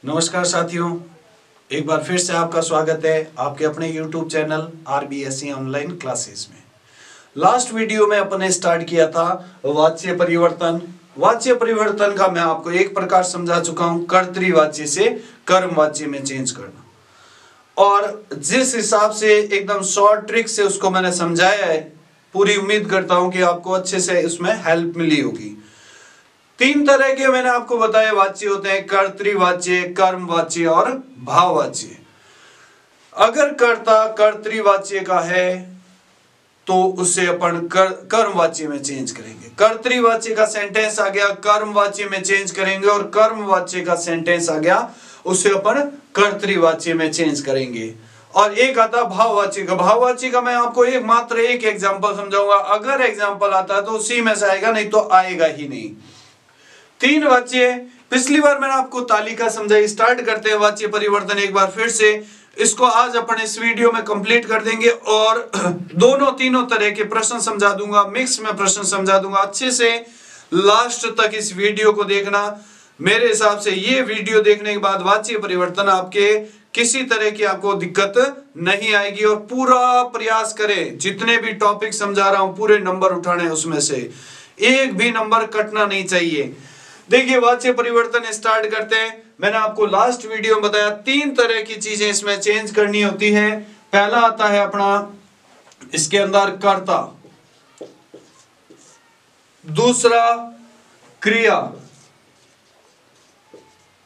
नमस्कार साथियों, एक बार फिर से आपका स्वागत है आपके अपने YouTube channel RBSE online classes में। लास्ट वीडियो में अपने स्टार्ट किया था वाच्य परिवर्तन। वाच्य परिवर्तन का मैं आपको एक प्रकार समझा चुका हूं, कर्तृवाच्य से कर्मवाच्य में चेंज करना। और जिस हिसाब से एकदम शॉर्ट ट्रिक से उसको मैंने समझाया है, पूरी उम्मीद करता हूं कि आपको अच्छे से उसमें हेल्प मिली होगी। तीन तरह के मैंने आपको बताया वाच्य होते हैं, कर्तृवाच्य, कर्मवाच्य और भाववाच्य। अगर कर्ता कर्तृवाच्य का है तो उसे अपन कर्मवाच्य में चेंज करेंगे। कर्तृवाच्य का सेंटेंस आ गया कर्मवाच्य में चेंज करेंगे, और कर्मवाच्य का सेंटेंस आ गया उसे अपन कर्तृवाच्य में चेंज करेंगे। और एक आता भाववाच्य का। भाववाच्य का मैं आपको मात्र एक एग्जांपल समझाऊंगा। अगर एग्जांपल आता है तो उसी में से आएगा, नहीं तो आएगा ही नहीं। तीन वाच्य पिछली बार मैंने आपको तालिका समझाई। स्टार्ट करते हैं वाच्य परिवर्तन एक बार फिर से। इसको आज अपन इस वीडियो में कंप्लीट कर देंगे और तीनों तरह के प्रश्न समझा दूंगा, मिक्स में प्रश्न समझा दूंगा। अच्छे से लास्ट तक इस वीडियो को देखना। मेरे हिसाब से ये वीडियो देखने के बाद वाच्य परिवर्तन आपके किसी तरह की आपको दिक्कत नहीं आएगी। और पूरा प्रयास करें, जितने भी टॉपिक समझा रहा हूं पूरे नंबर उठाने, उसमें से एक भी नंबर कटना नहीं चाहिए। देखिए वाच्य परिवर्तन स्टार्ट करते हैं। मैंने आपको लास्ट वीडियो में बताया तीन तरह की चीजें इसमें चेंज करनी होती है। पहला आता है अपना इसके अंदर कर्ता, दूसरा क्रिया,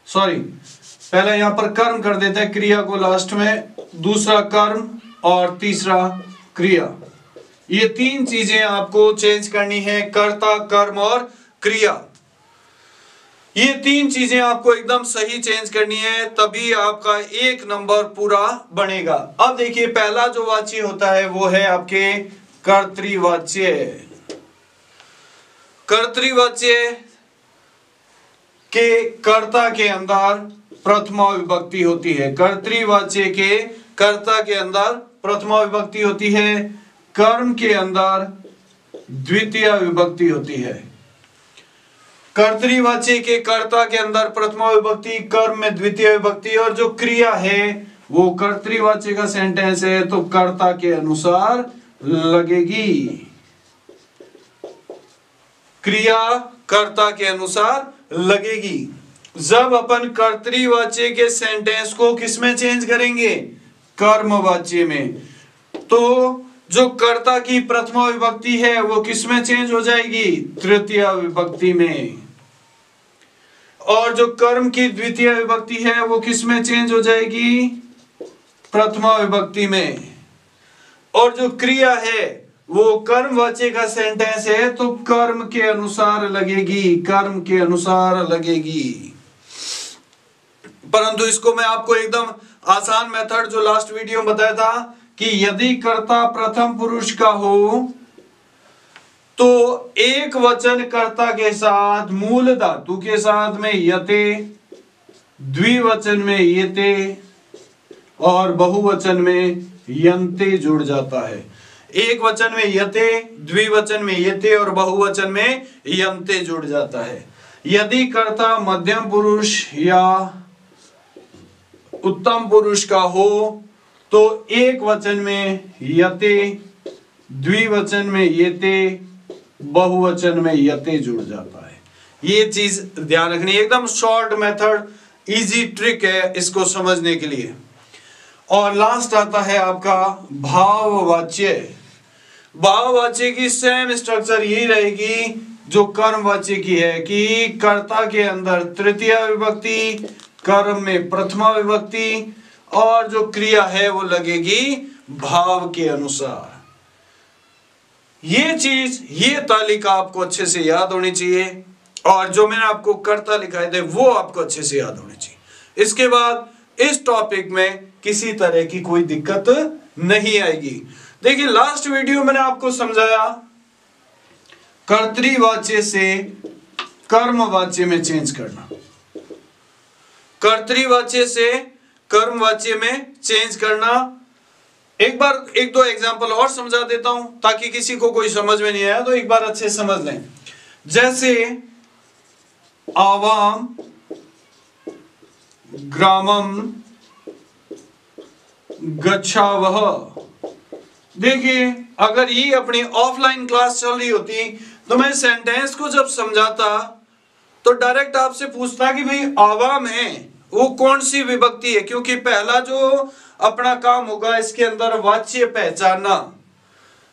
पहले यहां पर कर्म कर देते हैं, क्रिया को लास्ट में, दूसरा कर्म और तीसरा क्रिया। ये तीन चीजें आपको चेंज करनी है, कर्ता, कर्म और क्रिया। ये तीन चीजें आपको एकदम सही चेंज करनी है, तभी आपका एक नंबर पूरा बनेगा। अब देखिए पहला जो वाच्य होता है वो है आपके कर्तृवाच्य। कर्तृवाच्य के कर्ता के अंदर प्रथमा विभक्ति होती है। कर्तृवाच्य के कर्ता के अंदर प्रथमा विभक्ति होती है, कर्म के अंदर द्वितीय विभक्ति होती है। कर्तृवाच्य के कर्ता के अंदर प्रथमा विभक्ति, कर्म में द्वितीय विभक्ति, और जो क्रिया है वो कर्तृवाच्य का सेंटेंस है तो कर्ता के अनुसार लगेगी। क्रिया कर्ता के अनुसार लगेगी। जब अपन कर्तृवाच्य के सेंटेंस को किसमें चेंज करेंगे? कर्मवाच्य में। तो जो कर्ता की प्रथमा विभक्ति है वो किसमें चेंज हो जाएगी? तृतीय विभक्ति में। और जो कर्म की द्वितीय विभक्ति है वो किसमें चेंज हो जाएगी? प्रथमा विभक्ति में। और जो क्रिया है वो कर्मवाच्य का सेंटेंस है तो कर्म के अनुसार लगेगी, कर्म के अनुसार लगेगी। परंतु इसको मैं आपको एकदम आसान मेथड जो लास्ट वीडियो में बताया था कि यदि कर्ता प्रथम पुरुष का हो तो एक वचन कर्ता के साथ मूल धातु के साथ में यते, द्विवचन में येते और बहुवचन में यन्ते जुड़ जाता है। एक वचन में यते, द्विवचन में येते और बहुवचन में यन्ते जुड़ जाता है। यदि कर्ता मध्यम पुरुष या उत्तम पुरुष का हो तो एक वचन में यते, द्विवचन में येते, बहुवचन में यते जुड़ जाता है। ये चीज ध्यान रखनी, एकदम शॉर्ट मेथड, इजी ट्रिक है इसको समझने के लिए। और लास्ट आता है आपका भाववाच्य। भाववाच्य की सेम स्ट्रक्चर यही रहेगी जो कर्मवाच्य की है कि कर्ता के अंदर तृतीय विभक्ति, कर्म में प्रथमा विभक्ति, और जो क्रिया है वो लगेगी भाव के अनुसार। ये चीज, ये तालिका आपको अच्छे से याद होनी चाहिए, और जो मैंने आपको कर्ता लिखाए थे वो आपको अच्छे से याद होनी चाहिए। इसके बाद इस टॉपिक में किसी तरह की कोई दिक्कत नहीं आएगी। देखिए लास्ट वीडियो मैंने आपको समझाया कर्तृवाच्य से कर्मवाच्य में चेंज करना, कर्तृवाच्य से कर्मवाच्य में चेंज करना। एक बार एक दो एग्जांपल और समझा देता हूं ताकि किसी को कोई समझ में नहीं आया तो एक बार अच्छे समझ लें। जैसे आवाम ग्रामम गच्छावः। देखिए, अगर ये अपनी ऑफलाइन क्लास चल रही होती तो मैं सेंटेंस को जब समझाता तो डायरेक्ट आपसे पूछता कि भाई आवाम है वो कौन सी विभक्ति है, क्योंकि पहला जो अपना काम होगा इसके अंदर वाच्य पहचानना।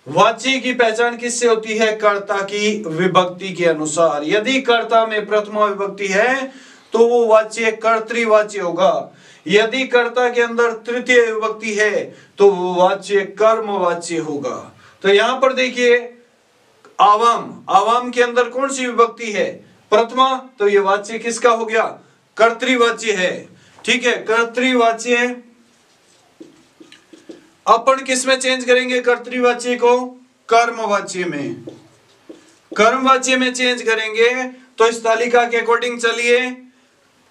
वाच्य की पहचान किससे होती है? कर्ता की विभक्ति के अनुसार। यदि कर्ता में प्रथमा विभक्ति है तो वो वाच्य कर्तृवाच्य होगा। यदि कर्ता के अंदर तृतीय विभक्ति है तो वो वाच्य कर्मवाच्य होगा। तो यहां पर देखिए, आवाम, आवाम के अंदर कौन सी विभक्ति है? प्रथमा, तो ये वाच्य किसका हो गया? कर्तृवाच्य है। ठीक है, कर्तृवाच्य। अपन किस में चेंज करेंगे कर्तृवाच्य को? कर्मवाच्य में। कर्मवाच्य में चेंज करेंगे तो इस तालिका के अकॉर्डिंग चलिए,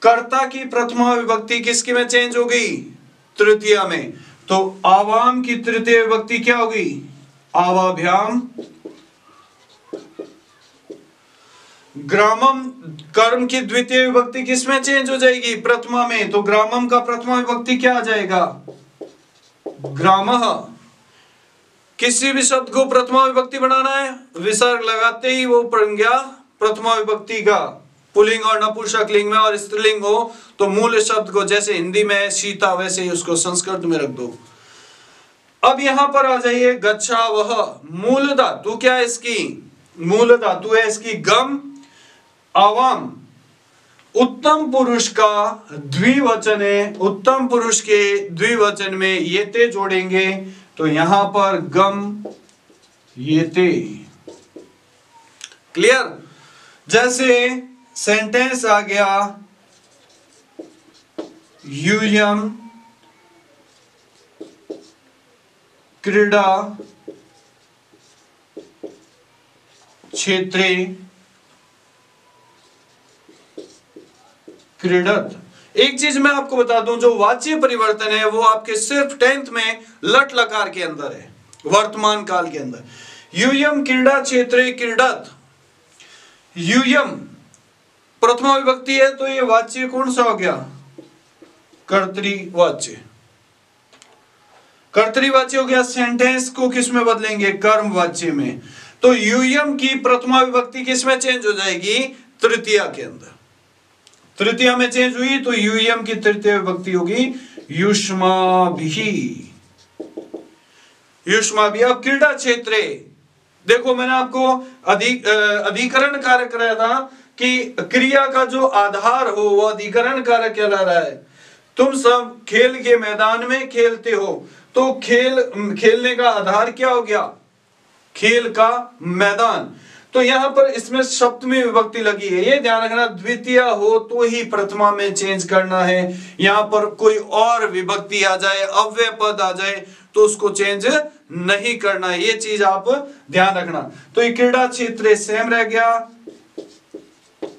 कर्ता की प्रथमा विभक्ति किसकी में चेंज हो गई? तृतीया में। तो आवाम की तृतीय विभक्ति क्या होगी? आवाभ्याम। ग्रामम, कर्म की द्वितीय विभक्ति किसमें चेंज हो जाएगी? प्रथमा में। तो ग्रामम का प्रथमा विभक्ति क्या आ जाएगा? ग्रामः। किसी भी शब्द को प्रथमा विभक्ति बनाना है, विसर्ग लगाते ही वो बन गया प्रथमा विभक्ति का। पुल्लिंग और नपुंसक लिंग में और स्त्रीलिंग हो तो मूल शब्द को, जैसे हिंदी में सीता, वैसे ही उसको संस्कृत में रख दो। अब यहां पर आ जाइए, गच्छावः। मूल धातु क्या है इसकी? मूल धातु है इसकी गम। आवाम उत्तम पुरुष का द्विवचन है। उत्तम पुरुष के द्विवचन में येते जोड़ेंगे तो यहां पर गम येते। क्लियर? जैसे सेंटेंस आ गया, यूयम क्रीड़ा क्षेत्रे क्रीडत। एक चीज मैं आपको बता दूं, जो वाच्य परिवर्तन है वो आपके सिर्फ 10th में लट लकार के अंदर है, वर्तमान काल के अंदर। यूयम क्रीड़ा क्षेत्रे क्रीडत। यूयम प्रथमा विभक्ति है तो ये वाच्य कौन सा हो गया? कर्तृवाच्य। कर्तृवाच्य हो गया। सेंटेंस को किस में बदलेंगे? कर्मवाच्य में। तो यूयम की प्रथमा विभक्ति किस में चेंज हो जाएगी? तृतीया के अंदर। तृतीया में चेंज हुई तो यूयम की तृतीय विभक्ति होगी युष्माभिः। युष्माभिः। अब क्रीड़ा क्षेत्रे, देखो मैंने आपको अधिकरण कार्य कराया था कि क्रिया का जो आधार हो वो अधिकरण कार्य कहला रहा है। तुम सब खेल के मैदान में खेलते हो तो खेलने का आधार क्या हो गया? खेल का मैदान। तो यहां पर इसमें सप्तमी विभक्ति लगी है, ये ध्यान रखना। द्वितीय हो तो ही प्रथमा में चेंज करना है। यहां पर कोई और विभक्ति आ जाए, अव्यय पद आ जाए तो उसको चेंज नहीं करना है, ये चीज आप ध्यान रखना। तो ये क्रीड़ा क्षेत्र सेम रह गया,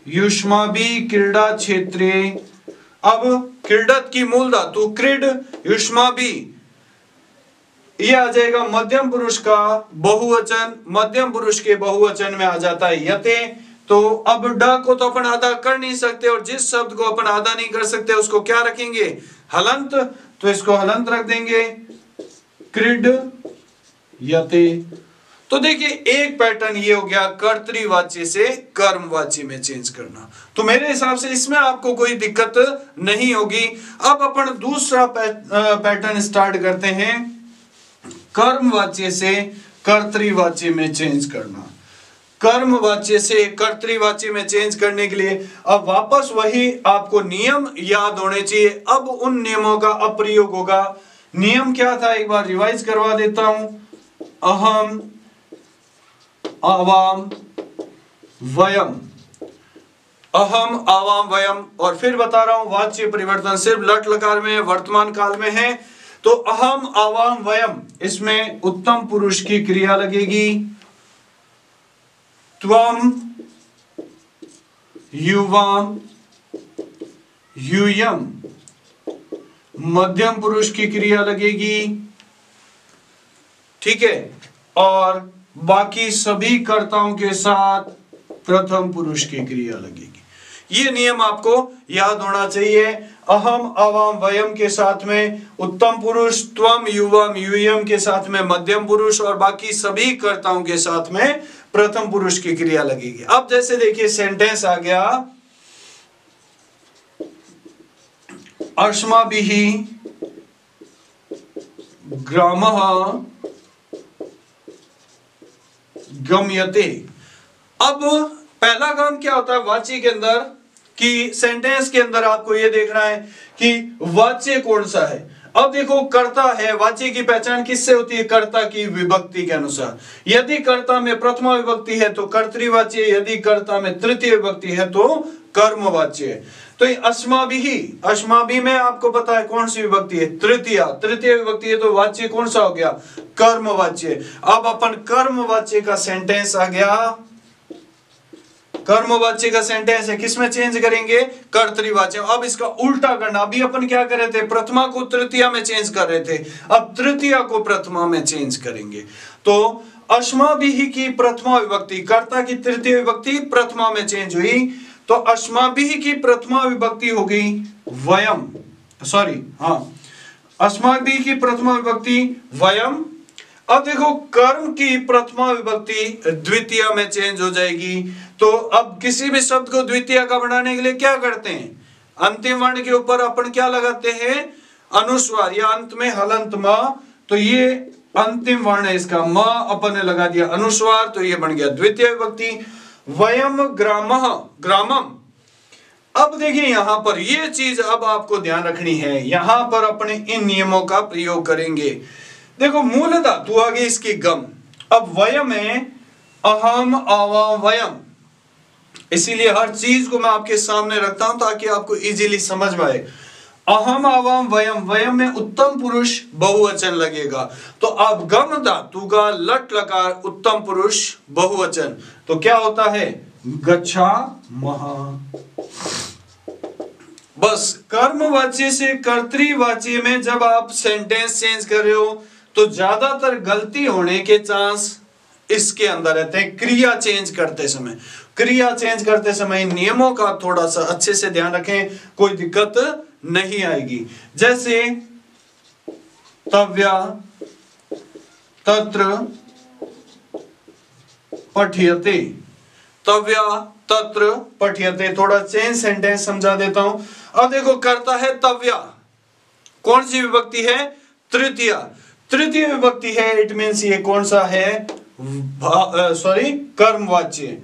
युष्माभि क्रीड़ा क्षेत्रे। अब क्रीडत की मूल धातु क्रीड, युष्माभि, ये आ जाएगा मध्यम पुरुष का बहुवचन। मध्यम पुरुष के बहुवचन में आ जाता है यते। तो अब ड को तो अपन आधा कर नहीं सकते और जिस शब्द को अपन आधा नहीं कर सकते उसको क्या रखेंगे? हलंत। तो इसको हलंत रख देंगे, क्रीड यते। तो देखिए एक पैटर्न ये हो गया कर्तृवाच्य से कर्मवाच्य में चेंज करना। तो मेरे हिसाब से इसमें आपको कोई दिक्कत नहीं होगी। अब अपन दूसरा पैटर्न स्टार्ट करते हैं, कर्मवाच्य से कर्तृवाच्य में चेंज करना। कर्मवाच्य से कर्तृवाच्य में चेंज करने के लिए अब वापस वही आपको नियम याद होने चाहिए। अब उन नियमों का अप्रयोग होगा। नियम क्या था एक बार रिवाइज करवा देता हूं। अहम, आवाम, वयम। अहम, आवाम, वयम। और फिर बता रहा हूं वाच्य परिवर्तन सिर्फ लट लकार में वर्तमान काल में है। तो अहम, आवाम, वयम, इसमें उत्तम पुरुष की क्रिया लगेगी। त्वम, युवाम, यूयम, मध्यम पुरुष की क्रिया लगेगी। ठीक है, और बाकी सभी कर्ताओं के साथ प्रथम पुरुष की क्रिया लगेगी। ये नियम आपको याद होना चाहिए। अहम आवाम वयम के साथ में उत्तम पुरुष, त्वम युवम यूयम के साथ में मध्यम पुरुष और बाकी सभी कर्ताओं के साथ में प्रथम पुरुष की क्रिया लगेगी। अब जैसे देखिए सेंटेंस आ गया, अस्माभिः ग्रामः गम्यते। अब पहला काम क्या होता है वाच्य के अंदर, कि सेंटेंस के अंदर आपको यह देखना है कि वाच्य कौन सा है। अब देखो कर्ता है, वाच्य की पहचान किससे होती है? कर्ता की विभक्ति के अनुसार। यदि कर्ता में प्रथमा विभक्ति है तो कर्तृवाच्य, यदि कर्ता में तृतीय विभक्ति है तो कर्मवाच्य। तो अस्माभिः, अस्माभिः में आपको पता है कौन सी विभक्ति है? तृतीय। तृतीय विभक्ति है तो वाच्य कौन सा हो गया? कर्मवाच्य। अब अपन कर्मवाच्य का सेंटेंस आ गया, कर्मवाच्य का सेंटेंस है, किसमें चेंज करेंगे? कर्तृवाच्य। अब इसका उल्टा करना, अभी अपन क्या कर रहे थे? प्रथमा को तृतीया में चेंज कर रहे थे, अब तृतीया को प्रथमा में चेंज करेंगे। तो अस्माभिः की प्रथमा विभक्ति, कर्ता की तृतीय विभक्ति प्रथमा में चेंज हुई, तो अस्माभिः की प्रथमा विभक्ति हो गई वयम, सॉरी हाँ, अस्माभिः की प्रथमा विभक्ति वयम। अब देखो कर्म की प्रथमा विभक्ति द्वितीय में चेंज हो जाएगी। तो अब किसी भी शब्द को द्वितीय का बनाने के लिए क्या करते हैं? अंतिम वर्ण के ऊपर अपन क्या लगाते हैं? अनुस्वार, या अंत में हलंत म। तो ये अंतिम वर्ण है इसका, म अपन ने लगा दिया अनुस्वार, तो ये बन गया द्वितीय विभक्ति। वयम ग्रामः, ग्रामम। अब देखिए यहां पर ये चीज अब आपको ध्यान रखनी है, यहां पर अपने इन नियमों का प्रयोग करेंगे। देखो मूल धातु आ गई इसकी गम। अब वयम है अहम आवाम वयम, इसीलिए हर चीज को मैं आपके सामने रखता हूं ताकि आपको इजीली समझ में आए। अहम आवाम वयम, वयम में उत्तम पुरुष बहुवचन लगेगा। तो अब गम धातु का लट लकार उत्तम पुरुष बहुवचन, तो क्या होता है? गच्छामः। बस कर्मवाच्य से कर्तृवाच्य में जब आप सेंटेंस चेंज कर रहे हो तो ज्यादातर गलती होने के चांस इसके अंदर रहते हैं। क्रिया चेंज करते समय, क्रिया चेंज करते समय नियमों का थोड़ा सा अच्छे से ध्यान रखें, कोई दिक्कत नहीं आएगी। जैसे तव्या तत्र पठ्यते, तव्या तत्र पठ्यते, थोड़ा चेंज सेंटेंस समझा देता हूं। अब देखो कर्ता है तव्या, कौन सी विभक्ति है? तृतीय। तृतीय विभक्ति है, इट मींस ये कौन सा है? सॉरी कर्मवाच्य।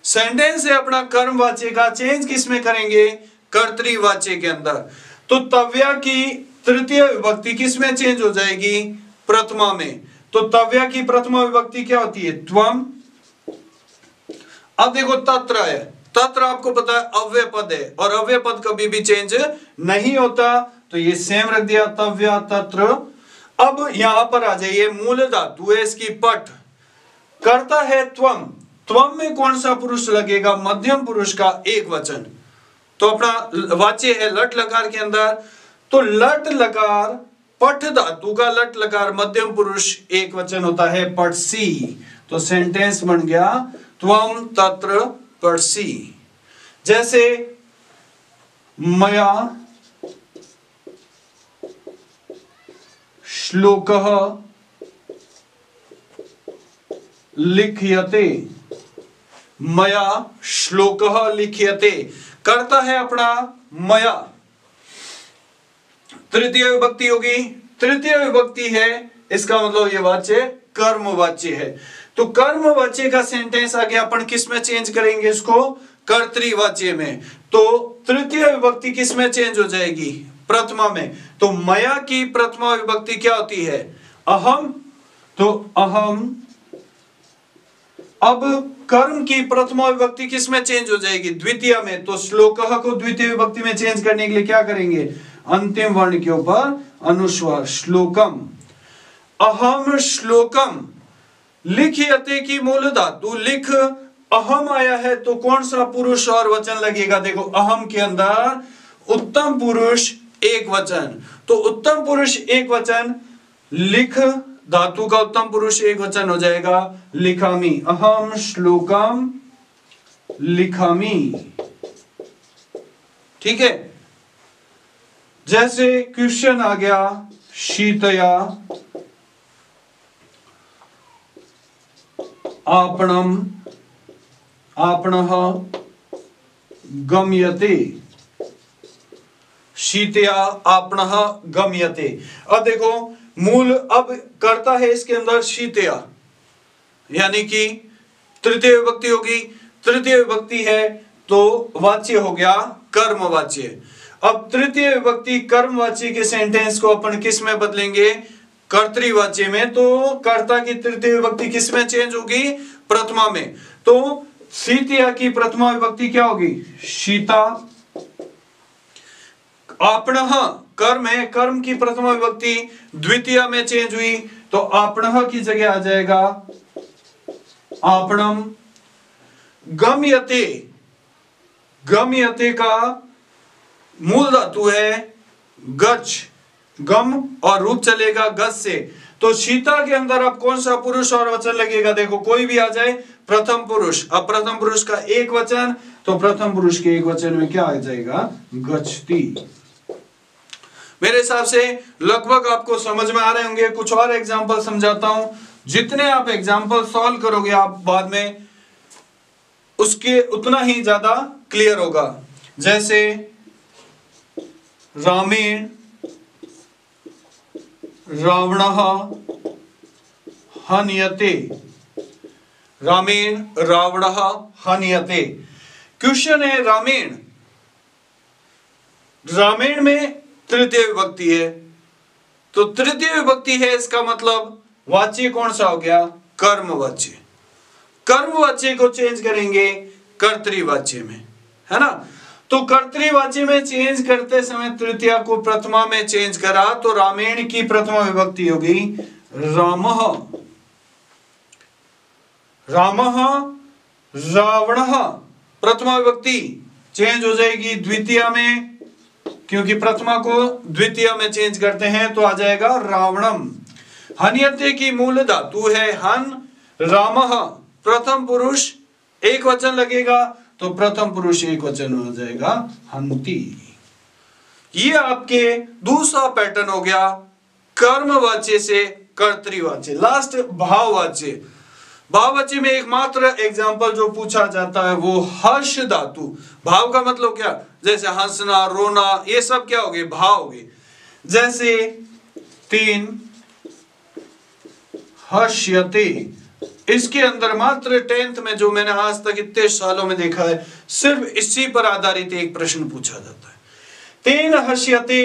सेंटेंस है अपना कर्मवाच्य का, चेंज किसमें करेंगे? कर्तृवाच्य के अंदर। तो तव्या की तृतीय विभक्ति किसमें चेंज हो जाएगी? प्रथमा में। तो तव्या की प्रथमा विभक्ति क्या होती है? त्वम। अब देखो तत्र है, तत्र आपको पता है अव्यय पद है, और अव्यय पद कभी भी चेंज नहीं होता, तो ये सेम रख दिया तव्या तत्र। अब यहां पर आ जाइए, मूल धातु है इसकी पठ, करता है त्वम। त्वम में कौन सा पुरुष लगेगा? मध्यम पुरुष का एक वचन। तो अपना वाच्य है लट लकार के अंदर, तो लट लकार पठ धातु का लट लकार मध्यम पुरुष एक वचन होता है पठसी। तो सेंटेंस बन गया त्वम तत्र पठसी। जैसे मया श्लोकः लिख्यते, मया श्लोकः लिख्यते, करता है अपना मया, तृतीय विभक्ति होगी, तृतीय विभक्ति है, इसका मतलब ये वाच्य कर्मवाच्य है। तो कर्मवाच्य का सेंटेंस आ गया, अपन किस में चेंज करेंगे इसको? कर्तृवाच्य में। तो तृतीय विभक्ति किस में चेंज हो जाएगी? प्रथमा में। तो मया की प्रथमा विभक्ति क्या होती है? अहम। तो अहम। अब कर्म की प्रथमा विभक्ति किस में चेंज हो जाएगी? द्वितीय में। तो श्लोकः को द्वितीय विभक्ति में चेंज करने के लिए क्या करेंगे? अंतिम वर्ण के ऊपर अनुस्वार, श्लोकम। अहम श्लोकम। लिख्यते की मूल धातु लिख, अहम आया है तो कौन सा पुरुष और वचन लगेगा? देखो अहम के अंदर उत्तम पुरुष एक वचन, तो उत्तम पुरुष एक वचन, लिख धातु का उत्तम पुरुष एक वचन हो जाएगा लिखामी। अहम श्लोकम लिखामी। ठीक है। जैसे क्वेश्चन आ गया शीतया आपणम आपणः गम्यते, शीतया आपणः गम्यते। अब देखो मूल अब करता है इसके अंदर शीतया, यानी कि तृतीय विभक्ति होगी। तृतीय विभक्ति है तो वाच्य हो गया कर्मवाच्य। अब तृतीय विभक्ति कर्मवाच्य के सेंटेंस को अपन किस में बदलेंगे? कर्तृवाच्य में। तो कर्ता की तृतीय विभक्ति किस में चेंज होगी? प्रथमा में। तो शीतया की प्रथमा विभक्ति क्या होगी? शीता। आपणः कर्म है, कर्म की प्रथमा विभक्ति द्वितीय में चेंज हुई तो आपणः की जगह आ जाएगा आपणम। गम्यते, गम्यते का मूल धातु है गच, गम और रूप चलेगा गच से। तो शीता के अंदर अब कौन सा पुरुष और वचन लगेगा? देखो कोई भी आ जाए, प्रथम पुरुष। अब प्रथम पुरुष का एक वचन, तो प्रथम पुरुष के एक वचन में क्या आ जाएगा? गच्छति। मेरे हिसाब से लगभग आपको समझ में आ रहे होंगे। कुछ और एग्जांपल समझाता हूं। जितने आप एग्जांपल सॉल्व करोगे आप बाद में, उसके उतना ही ज्यादा क्लियर होगा। जैसे रामेण रावणः हन्यते, रामेण रावणः हन्यते। क्वेश्चन है रामेण, रामेण में तृतीय विभक्ति है, तो तृतीय विभक्ति है इसका मतलब वाच्य कौन सा हो गया? कर्मवाच्य। कर्मवाच्य को चेंज करेंगे कर्तृवाच्य में, है ना। तो कर्तृवाच्य में चेंज करते समय तृतीया को प्रथमा में चेंज करा तो रामेण की प्रथमा विभक्ति होगी रामः। रामः रावणः, प्रथमा विभक्ति चेंज हो जाएगी द्वितीय में, क्योंकि प्रथमा को द्वितीय में चेंज करते हैं तो आ जाएगा रावणम। हन्यते की मूल धातु है हन, रामः प्रथम पुरुष एक वचन लगेगा तो प्रथम पुरुष एक वचन हो जाएगा हंति। ये आपके दूसरा पैटर्न हो गया कर्मवाच्य से कर्तृवाच्य। लास्ट भाववाच्य। भाववाच्य में एकमात्र एग्जांपल जो पूछा जाता है वो हर्ष धातु। भाव का मतलब क्या? जैसे हंसना, रोना, ये सब क्या हो गए? भाव हो गए। जैसे 3 हर्ष्यते, इसके अंदर मात्र 10th में जो मैंने आज तक इतने सालों में देखा है, सिर्फ इसी पर आधारित एक प्रश्न पूछा जाता है। 3 हर्ष्यते।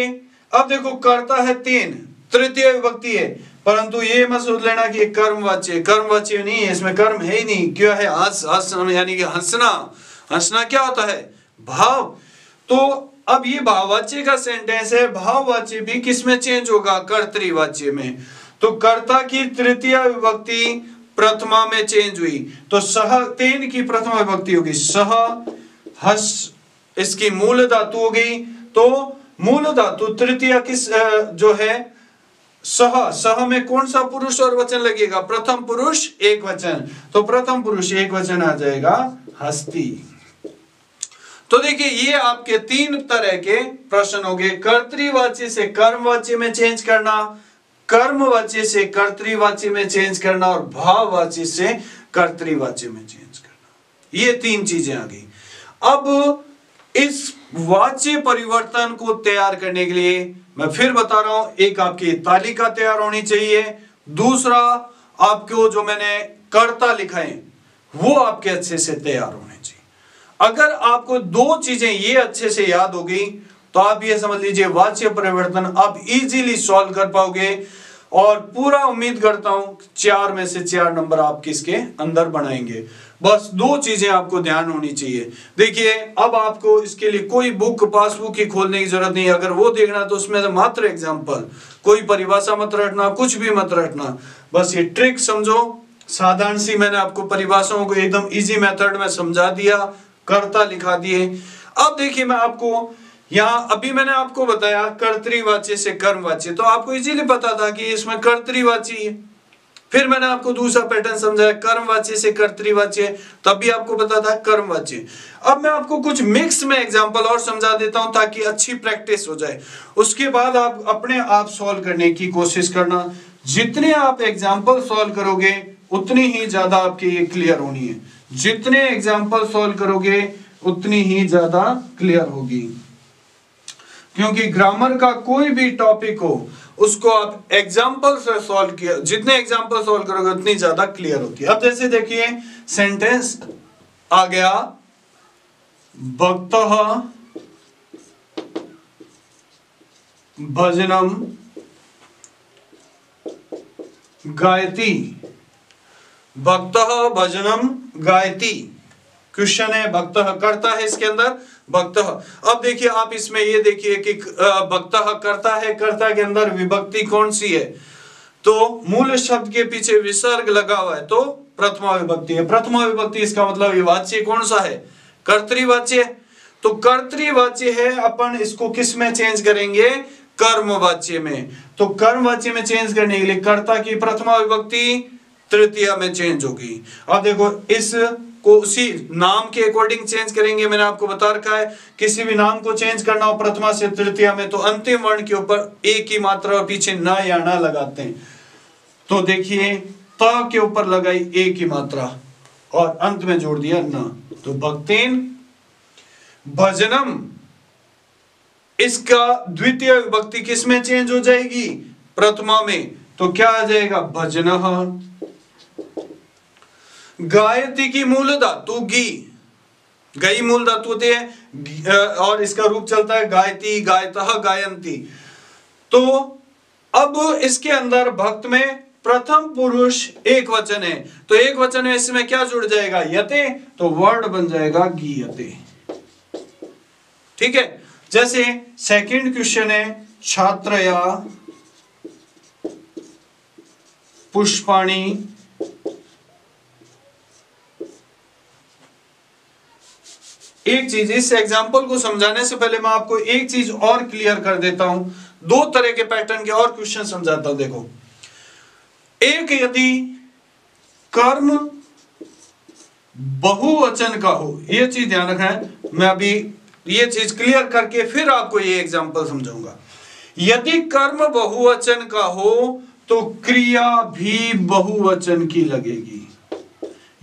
अब देखो करता है 3, तृतीय विभक्ति है, परंतु ये मत सोच लेना कि कर्मवाच्य, कर्मवाच्य नहीं है, इसमें कर्म है ही नहीं। क्या है? हंस, यानी कि हंसना। हंसना क्या होता है? भाव। तो अब ये भाववाच्य का सेंटेंस है, भाववाच्य भी किसमें चेंज होगा? कर्तृवाच्य में। तो कर्ता की तृतीय विभक्ति प्रथमा में चेंज हुई तो सह, 3 की प्रथमा विभक्ति होगी सह हस, इसकी मूल धातु हो गई। तो मूल धातु तृतीय किस जो है सह, सह में कौन सा पुरुष और वचन लगेगा? प्रथम पुरुष एक वचन, तो प्रथम पुरुष एक वचन आ जाएगा हस्ती। तो देखिए ये आपके 3 तरह के प्रश्न हो गए। कर्तृवाच्य से कर्मवाच्य में चेंज करना, कर्मवाच्य से कर्तृवाच्य में चेंज करना और भाववाच्य से कर्तृवाच्य में चेंज करना। ये 3 चीजें आ गई। अब इस वाच्य परिवर्तन को तैयार करने के लिए मैं फिर बता रहा हूं, एक आपकी तालिका तैयार होनी चाहिए, दूसरा आपको जो मैंने कर्ता लिखा है वो आपके अच्छे से तैयार होने चाहिए। अगर आपको 2 चीजें ये अच्छे से याद हो गई तो आप ये समझ लीजिए वाच्य परिवर्तन आप इजीली सॉल्व कर पाओगे। और पूरा उम्मीद करता हूं 4 में से 4 नंबर आप किसके अंदर बनाएंगे। बस 2 चीजें आपको ध्यान होनी चाहिए। देखिए अब आपको इसके लिए कोई बुक पासबुक की खोलने की जरूरत नहीं। अगर वो देखना तो उसमें से मात्र एग्जांपल, कोई परिभाषा मत रटना, कुछ भी मत रटना, बस ये ट्रिक समझो। साधारण सी मैंने आपको परिभाषाओं को एकदम इजी मेथड में समझा दिया, कर्ता लिखा दिए। अब देखिए मैं आपको यहाँ अभी मैंने आपको बताया कर्तृवाच्य से कर्मवाच्य, तो आपको इजीली पता था कि इसमें कर्तृवाच्य है। फिर मैंने आपको दूसरा पैटर्न समझाया कर्मवाच्य से कर्तृवाच्य, तब भी आपको पता था कर्मवाच्य। अब मैं आपको कुछ मिक्स में एग्जांपल और समझा देता हूं ताकि अच्छी प्रैक्टिस हो जाए। उसके बाद आप अपने आप सॉल्व करने की कोशिश करना। जितने आप एग्जांपल सॉल्व करोगे उतनी ही ज्यादा आपकी ये क्लियर होनी है। जितने एग्जांपल सॉल्व करोगे उतनी ही ज्यादा क्लियर होगी, क्योंकि ग्रामर का कोई भी टॉपिक हो उसको आप एग्जाम्पल से सॉल्व किया, जितने एग्जाम्पल सॉल्व करोगे उतनी ज्यादा क्लियर होती है। अब जैसे देखिए सेंटेंस आ गया, भक्तः भजनम गायति, भक्तः भजनम गायति। क्वेश्चन है, भक्तः करता है इसके अंदर भक्तः। अब देखिए आप इसमें ये देखिए कि भक्तः करता है, कर्ता के अंदर विभक्ति कौन सी है, तो मूल शब्द के पीछे विसर्ग लगा हुआ है तो प्रथमा विभक्ति है। प्रथमा विभक्ति इसका मतलब ये वाच्य कौन सा है, कर्तृवाच्य। तो कर्तृवाच्य है, अपन इसको किस में चेंज करेंगे, कर्मवाच्य में। तो कर्मवाच्य में चेंज करने के लिए कर्ता की प्रथमा विभक्ति तृतीया में चेंज होगी। अब देखो इस को उसी नाम के अकॉर्डिंग चेंज करेंगे। मैंने आपको बता रखा है किसी भी नाम को चेंज करना हो प्रथमा से तृतीया में तो अंतिम वर्ण के ऊपर एक ही मात्रा और पीछे न या न लगाते हैं। तो देखिए त के ऊपर लगाई एक ही मात्रा और अंत में जोड़ दिया न, तो भक्तेन भजनम, इसका द्वितीय विभक्ति किस में चेंज हो जाएगी, प्रथमा में। तो क्या आ जाएगा, भजनः। गायति की मूल धातु गी, गई मूल धातु होती है और इसका रूप चलता है गायति, गायतः, गायंती। तो अब इसके अंदर भक्त में प्रथम पुरुष एक वचन है, तो एक वचन में इसमें क्या जुड़ जाएगा, यते, तो वर्ड बन जाएगा गीयते। ठीक है। जैसे सेकंड क्वेश्चन है, छात्रया पुष्पाणि एक चीज, इस एग्जाम्पल को समझाने से पहले मैं आपको एक चीज और क्लियर कर देता हूं। दो तरह के पैटर्न के और क्वेश्चन समझाता हूं। देखो, एक यदि कर्म बहुवचन का हो, यह चीज ध्यान रखना है, मैं अभी ये चीज क्लियर करके फिर आपको ये एग्जाम्पल समझाऊंगा। यदि कर्म बहुवचन का हो तो क्रिया भी बहुवचन की लगेगी।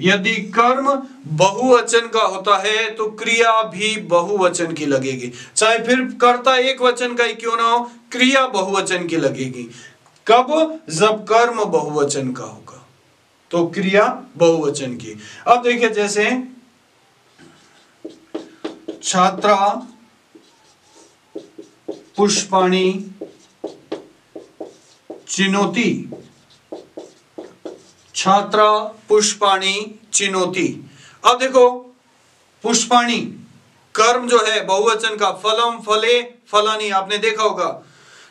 यदि कर्म बहुवचन का होता है तो क्रिया भी बहुवचन की लगेगी, चाहे फिर कर्ता एक वचन का ही क्यों ना हो, क्रिया बहुवचन की लगेगी। कब, जब कर्म बहुवचन का होगा तो क्रिया बहुवचन की। अब देखिए जैसे छात्रा पुष्पाणि चिनोति, छात्रा पुष्पाणि चिनोति। अब देखो पुष्पाणि कर्म जो है बहुवचन का, फलम फले फलानी, आपने देखा होगा।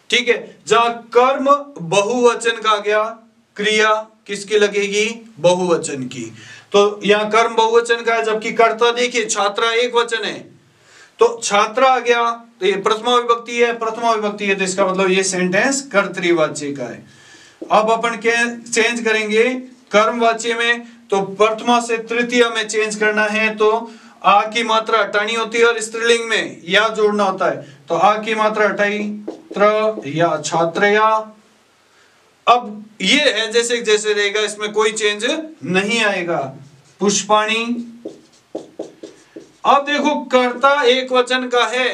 ठीक है, जहां कर्म बहुवचन का गया क्रिया किसकी लगेगी, बहुवचन की। तो यहां कर्म बहुवचन का है जबकि कर्ता देखिए छात्रा एक वचन है, तो छात्रा आ गया तो ये प्रथमा विभक्ति है, प्रथमा विभक्ति है तो इसका मतलब ये सेंटेंस कर्तृवाच्य का है। अब अपन क्या चेंज करेंगे कर्मवाच्य में, तो प्रथमा से तृतीया में चेंज करना है तो आ की मात्रा हटानी होती है और स्त्रीलिंग में या जोड़ना होता है, तो आ की मात्रा हटाई, त्र या छात्रया। अब ये है जैसे जैसे रहेगा, इसमें कोई चेंज नहीं आएगा। पुष्पाणि, अब देखो कर्ता एक वचन का है,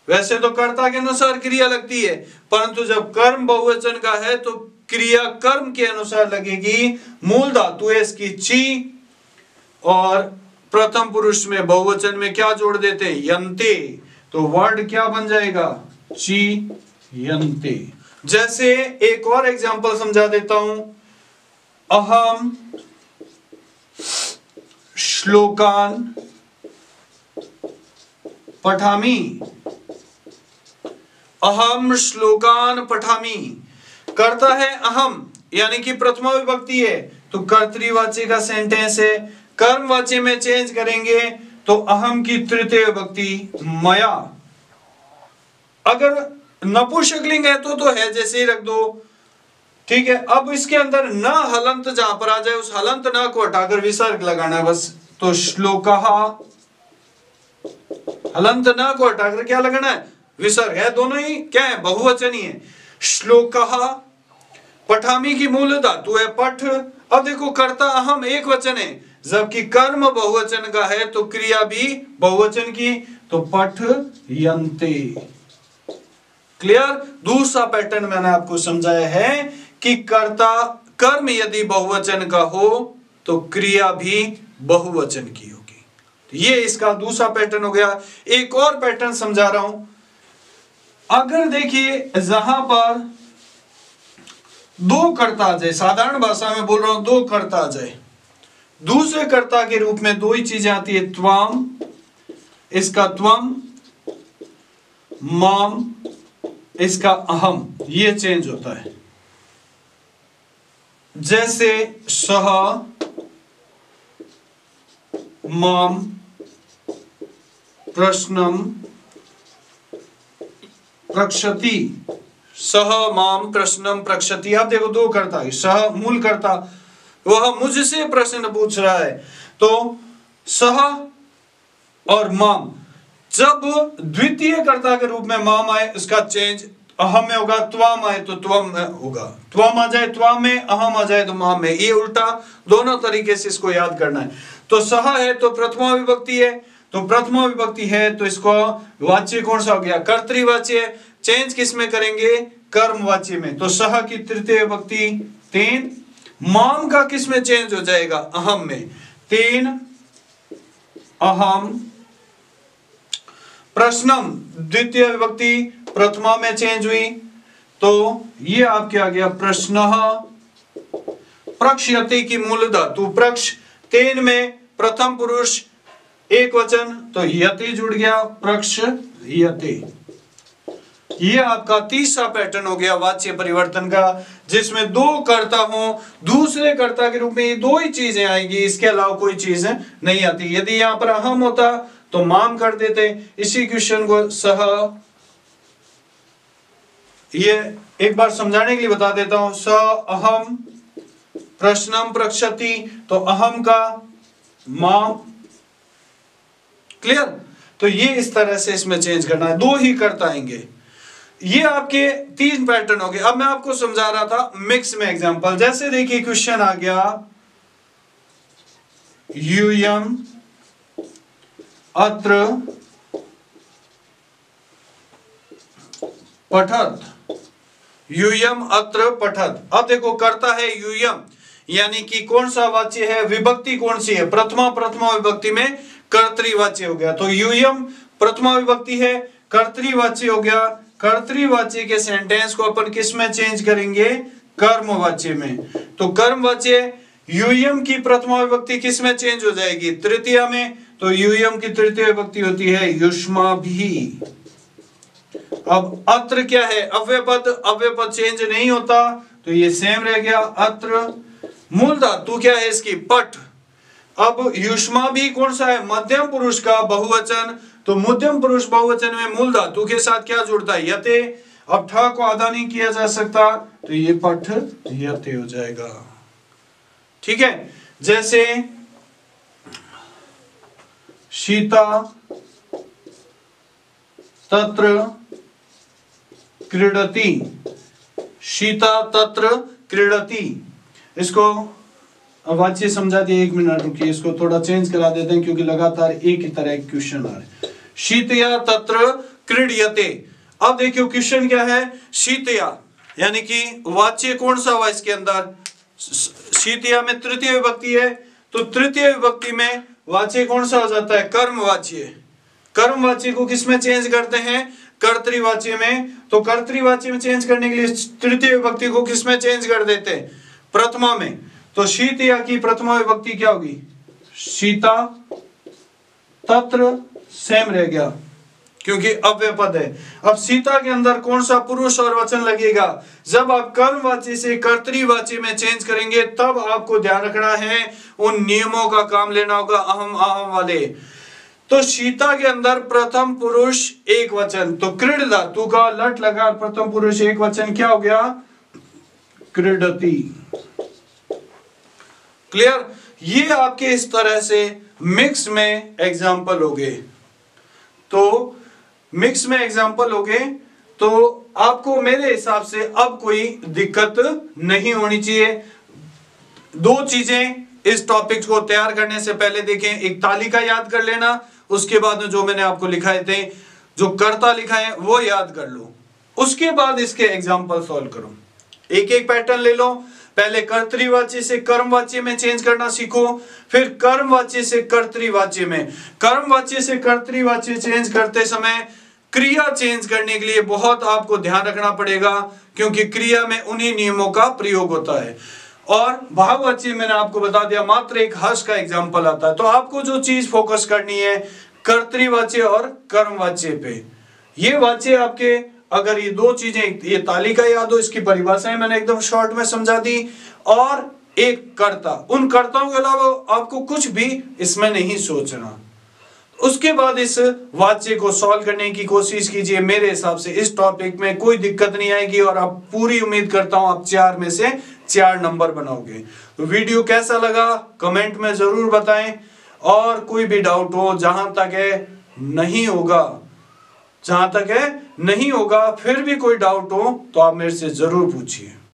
वैसे तो कर्ता के अनुसार क्रिया लगती है, परंतु जब कर्म बहुवचन का है तो क्रिया कर्म के अनुसार लगेगी। मूल धातु है इसकी ची, और प्रथम पुरुष में बहुवचन में क्या जोड़ देते हैं, यन्ते, तो वर्ड क्या बन जाएगा, ची यन्ते। जैसे एक और एग्जांपल समझा देता हूं, अहम श्लोकान पठामि, अहम श्लोकान पठामि। करता है अहम यानी कि प्रथमा विभक्ति है तो कर्तृवाच्य का सेंटेंस है। कर्मवाच्य में चेंज करेंगे तो अहम की तृतीय विभक्ति मया। अगर नपुंसकलिंग है तो है जैसे ही रख दो, ठीक है, अब इसके अंदर न हलंत जहां पर आ जाए उस हलंत न को हटाकर विसर्ग लगाना है बस। तो श्लोकः, हलंत न को हटाकर क्या लगाना है, विसर्ग है, दोनों ही क्या है, बहुवचन ही है। श्लोकः, पठामी की मूल धातु है पठ। अब देखो कर्ता अहम एक वचन है, जबकि कर्म बहुवचन का है तो क्रिया भी बहुवचन की, तो पठ यन्ते। क्लियर। दूसरा पैटर्न मैंने आपको समझाया है कि कर्ता कर्म यदि बहुवचन का हो तो क्रिया भी बहुवचन की होगी। तो ये इसका दूसरा पैटर्न हो गया। एक और पैटर्न समझा रहा हूं। अगर देखिए जहां पर दो कर्ता आ जाए, साधारण भाषा में बोल रहा हूं, दो कर्ता आ जाए, दूसरे कर्ता के रूप में दो ही चीजें आती है, त्वम, इसका त्वम, माम, इसका अहम, ये चेंज होता है। जैसे सह, माम, प्रश्नम, प्रक्षति, सह माम प्रश्नम प्रक्षति। आप देखो दो कर्ता है, सह मूल कर्ता, वह मुझसे प्रश्न पूछ रहा है, तो सह और माम, जब द्वितीय कर्ता के रूप में माम आए उसका चेंज अहम में होगा, त्वम आए तो त्वम में होगा, त्वम आ जाए त्वम में, अहम आ जाए तो माम में, ये उल्टा दोनों तरीके से इसको याद करना है। तो सह है तो प्रथमा विभक्ति है, तो प्रथमा विभक्ति है तो इसको वाच्य कौन सा हो गया, कर्तृवाच्य। चेंज किस में करेंगे, कर्मवाच्य में। तो सह की तृतीय विभक्ति तेन, माम का किस में चेंज हो जाएगा, अहम में, तेन अहम। प्रश्नम द्वितीय विभक्ति प्रथमा में चेंज हुई, तो ये आपके आ गया प्रश्नः। प्रक्ष्यते की मूल धातु प्रक्ष, तेन में प्रथम पुरुष एक वचन तो यते जुड़ गया, प्रक्ष यते। ये आपका तीसरा पैटर्न हो गया वाच्य परिवर्तन का, जिसमें दो कर्ता हो, दूसरे कर्ता के रूप में ये दो ही चीजें आएंगी, इसके अलावा कोई चीज नहीं आती। यदि यहां पर अहम होता तो माम कर देते। इसी क्वेश्चन को सह, ये एक बार समझाने के लिए बता देता हूं, स अहम प्रश्नम प्रक्षति, तो अहम का माम। क्लियर। तो ये इस तरह से इसमें चेंज करना है, दो ही कर्ता आएंगे। ये आपके तीन पैटर्न हो गए। अब मैं आपको समझा रहा था मिक्स में एग्जांपल। जैसे देखिए क्वेश्चन आ गया, यूयम अत्र पठत, यूयम अत्र पठत। अब देखो कर्ता है यूयम, यानी कि कौन सा वाच्य है, विभक्ति कौन सी है, प्रथमा विभक्ति में कर्तृवाच्य हो गया। तो यूयम प्रथमा विभक्ति है, कर्तृवाच्य हो गया। कर्तृवाच्य के सेंटेंस को अपन किस में चेंज करेंगे, कर्मवाच्य में। तो कर्मवाच्य यूयम की प्रथमा विभक्ति किस में चेंज हो जाएगी, तृतीया में। तो यूयम की तृतीय विभक्ति होती है युष्माभिः। अब अत्र क्या है, अव्ययपद, अव्ययपद चेंज नहीं होता तो ये सेम रह गया। अत्र मूल धातु क्या है इसकी, पठ। अब युष्मा भी कौन सा है, मध्यम पुरुष का बहुवचन, तो मध्यम पुरुष बहुवचन में मूल धातु के साथ क्या जुड़ता है, यते। अब ठ को आधा नहीं किया जा सकता तो ये पठ यते हो जाएगा। ठीक है। जैसे सीता तत्र क्रीडति, सीता तत्र क्रीडति। इसको वाच्य समझा दिया, एक मिनट रुकिए, इसको थोड़ा चेंज करा देते हैं क्योंकि लगातार एक ही तरह के क्वेश्चन आ रहे हैं। शीतया तत्र क्रीड्यते। अब देखियो क्वेश्चन क्या है, शीतया, यानी कि वाच्य कौन सा हुआ इसके अंदर, शीतया में तृतीय विभक्ति है, तो तृतीय विभक्ति में वाच्य कौन सा हो जाता है, कर्मवाच्य। कर्मवाच्य को किस में चेंज करते हैं, कर्तृवाच्य में। तो कर्तृवाच्य में चेंज करने के लिए तृतीय विभक्ति को किस में चेंज कर देते हैं, प्रथमा में। तो शीतया की प्रथमा विभक्ति क्या होगी, सीता। तत्र सेम रह गया क्योंकि अव्ययपद है। अब सीता के अंदर कौन सा पुरुष और वचन लगेगा, जब आप कर्मवाच्य से कर्तृवाच्य में चेंज करेंगे तब आपको ध्यान रखना है, उन नियमों का काम लेना होगा, अहम अहम वाले। तो सीता के अंदर प्रथम पुरुष एक वचन, तो क्रीड धातु का लट लगा प्रथम पुरुष एक वचन क्या हो गया, क्रीडति। क्लियर? ये आपके इस तरह से मिक्स में एग्जाम्पल हो गए। तो मिक्स में एग्जाम्पल हो गए तो आपको मेरे हिसाब से अब कोई दिक्कत नहीं होनी चाहिए। दो चीजें इस टॉपिक को तैयार करने से पहले देखें, एक तालिका याद कर लेना, उसके बाद में जो मैंने आपको लिखाए थे, जो कर्ता लिखा है वो याद कर लो, उसके बाद इसके एग्जाम्पल सॉल्व करो। एक एक पैटर्न ले लो। पहले कर्तृवाच्य से कर्मवाच्य में चेंज करना सीखो, फिर कर्मवाच्य से कर्तृवाच्य में। कर्मवाच्य से कर्तृवाच्य चेंज करते समय क्रिया चेंज करने के लिए बहुत आपको ध्यान रखना पड़ेगा, क्योंकि क्रिया में उन्हीं नियमों का प्रयोग होता है। और भाववाच्य मैंने आपको बता दिया, मात्र एक हर्ष का एग्जाम्पल आता है। तो आपको जो चीज फोकस करनी है कर्तृवाच्य और कर्मवाच्य पे। ये वाच्य आपके, अगर ये दो चीजें, ये तालिका याद हो, इसकी परिभाषाएं मैंने एकदम शॉर्ट में समझा दी, और एक कर्ता, उन कर्ताओं के अलावा आपको कुछ भी इसमें नहीं सोचना। उसके बाद इस वाच्य को सॉल्व करने की कोशिश कीजिए। मेरे हिसाब से इस टॉपिक में कोई दिक्कत नहीं आएगी, और आप पूरी उम्मीद करता हूं आप 4 में से 4 नंबर बनाओगे। तो वीडियो कैसा लगा कमेंट में जरूर बताएं, और कोई भी डाउट हो, जहां तक है नहीं होगा, फिर भी कोई डाउट हो तो आप मेरे से जरूर पूछिए।